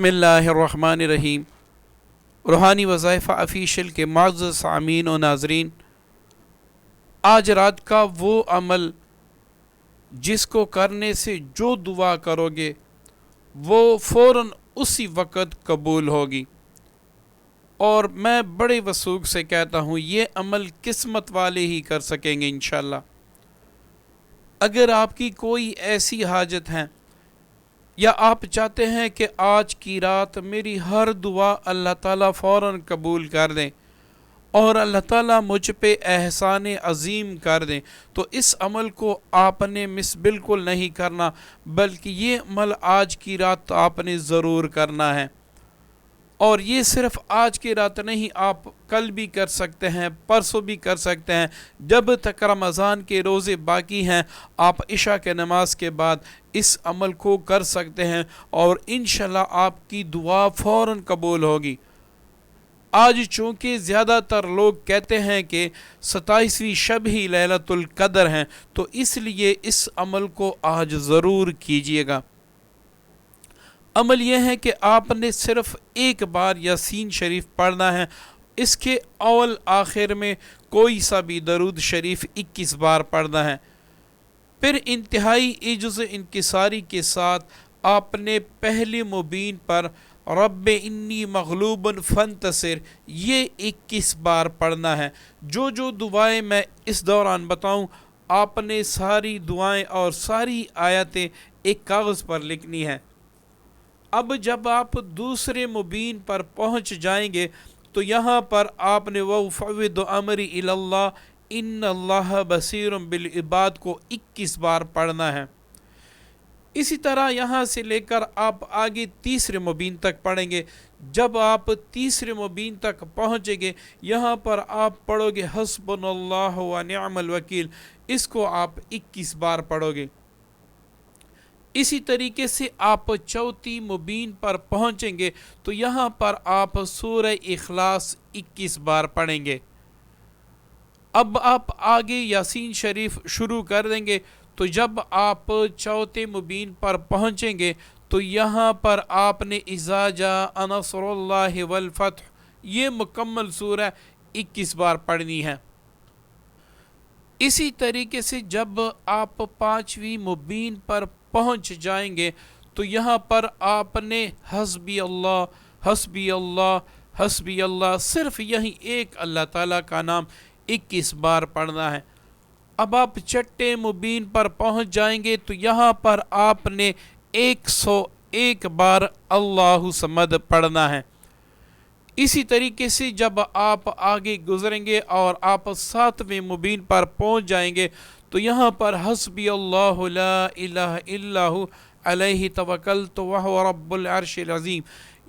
बिस्मिल्लाहिर्रहमानिर्रहीम। रूहानी वज़ाइफ़ ऑफिशियल के मुअज़्ज़ज़ सामीन और नाज़रीन, आज रात का वो अमल जिसको करने से जो दुआ करोगे वो फ़ौरन उसी वक़्त कबूल होगी। और मैं बड़े वसूख से कहता हूँ ये अमल किस्मत वाले ही कर सकेंगे इंशाअल्लाह। अगर आपकी कोई ऐसी हाजत है या आप चाहते हैं कि आज की रात मेरी हर दुआ अल्लाह ताला फ़ौरन कबूल कर दें और अल्लाह ताला मुझ पे एहसान अज़ीम कर दें, तो इस अमल को आपने मिस बिल्कुल नहीं करना, बल्कि ये अमल आज की रात आपने ज़रूर करना है। और ये सिर्फ़ आज की रात नहीं, आप कल भी कर सकते हैं, परसों भी कर सकते हैं, जब तक रमज़ान के रोज़े बाकी हैं आप इशा के नमाज के बाद इस अमल को कर सकते हैं और इंशाअल्लाह आपकी दुआ फ़ौरन कबूल होगी। आज चूँकि ज़्यादातर लोग कहते हैं कि 27वीं शब ही लैलतुल क़द्र हैं, तो इसलिए इस अमल को आज ज़रूर कीजिएगा। अमल यह है कि आपने सिर्फ़ एक बार यासीन शरीफ पढ़ना है। इसके अव्वल आखिर में कोई सा भी दरूद शरीफ 21 बार पढ़ना है। फिर इंतहाई इज्ज़ इंकिसारी के साथ आपने पहली मुबीन पर रब्बे इन्नी मग़लूबुन फंतसिर ये 21 बार पढ़ना है। जो जो दुआएं मैं इस दौरान बताऊं, आपने सारी दुआएं और सारी आयतें एक कागज़ पर लिखनी है। अब जब आप दूसरे मुबीन पर पहुंच जाएंगे तो यहाँ पर आपने वफ़व्विदु अमरी इलल्लाह इन्नल्लाह बसीरुम बिल इबाद को 21 बार पढ़ना है। इसी तरह यहाँ से लेकर आप आगे तीसरे मुबीन तक पढ़ेंगे। जब आप तीसरे मुबीन तक पहुँचेंगे यहाँ पर आप पढ़ोगे हस्बुनल्लाहु व निअमल वकील, इसको आप 21 बार पढ़ोगे। इसी तरीके से आप चौथी मुबीन पर पहुँचेंगे तो यहाँ पर आप सूरह इखलास 21 बार पढ़ेंगे। अब आप आगे यासीन शरीफ शुरू कर देंगे, तो जब आप चौथे मुबीन पर पहुँचेंगे तो यहाँ पर आपने इज़ा जाअ नस्रुल्लाहि वल फत्ह ये मुकम्मल सूरह 21 बार पढ़नी है। इसी तरीके से जब आप पाँचवीं मुबीन पर पहुंच जाएंगे तो यहाँ पर आपने हस्बी अल्लाह हस्बी अल्लाह हस्बी अल्लाह सिर्फ यही एक अल्लाह ताला का नाम 21 बार पढ़ना है। अब आप छठे मुबीन पर पहुंच जाएंगे तो यहाँ पर आपने 101 बार अल्लाहु समद पढ़ना है। इसी तरीके से जब आप आगे गुजरेंगे और आप सातवें मुबीन पर पहुंच जाएंगे तो यहाँ पर हस्बी अल्लाहु ला इलाहा इल्लहु अलैहि तवक्कलतु व हुवा रब्बुल अर्शिल अज़ीम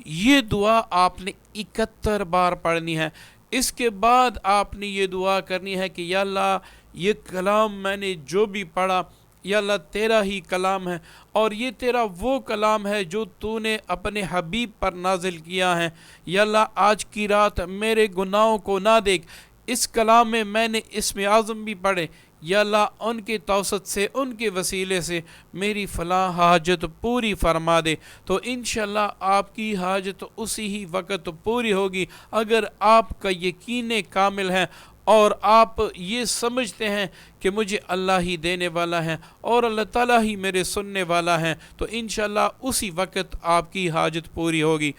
ये दुआ आपने 71 बार पढ़नी है। इसके बाद आपने ये दुआ करनी है कि या अल्लाह ये कलाम मैंने जो भी पढ़ा या अल्लाह तेरा ही कलाम है और ये तेरा वो कलाम है जो तूने अपने हबीब पर नाजिल किया है। या अल्लाह आज की रात मेरे गुनाहों को ना देख, इस कलाम में मैंने इसमें आज़म भी पढ़े, या अल्लाह उनके तौसत से उनके वसीले से मेरी फ़लाँ हाजत पूरी फरमा दे। तो इंशाअल्लाह आपकी हाजत उसी ही वक़्त पूरी होगी अगर आपका यकीन कामिल है और आप ये समझते हैं कि मुझे अल्लाह ही देने वाला है और अल्लाह ताला ही मेरे सुनने वाला है, तो इंशाअल्लाह उसी वक़्त आपकी हाजत पूरी होगी।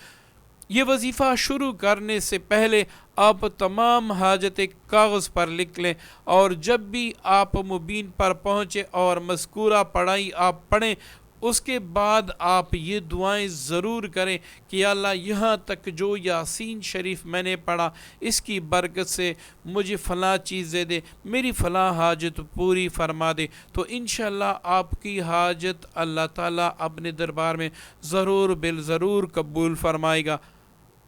ये वजीफ़ा शुरू करने से पहले आप तमाम हाजतें कागज़ पर लिख लें और जब भी आप मुबीन पर पहुँचे और मज़कूरा पढ़ाई आप पढ़ें उसके बाद आप ये दुआएं ज़रूर करें कि या अल्लाह यहाँ तक जो यासीन शरीफ मैंने पढ़ा इसकी बरकत से मुझे फ़लाँ चीज़ दे दे, मेरी फ़लाँ हाजत पूरी फरमा दे। तो इंशाअल्लाह आपकी हाजत अल्लाह ताला अपने दरबार में ज़रूर बिल ज़रूर कबूल फरमाएगा।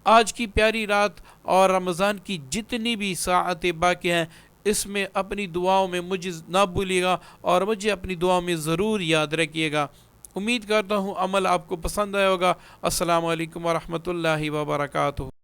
आज की प्यारी रात और रमज़ान की जितनी भी साअतें बाकी हैं इसमें अपनी दुआओं में मुझे ना भूलिएगा और मुझे अपनी दुआओं में ज़रूर याद रखिएगा। उम्मीद करता हूँ अमल आपको पसंद आया होगा। अस्सलामु अलैकुम व रहमतुल्लाहि व बरकातुहू।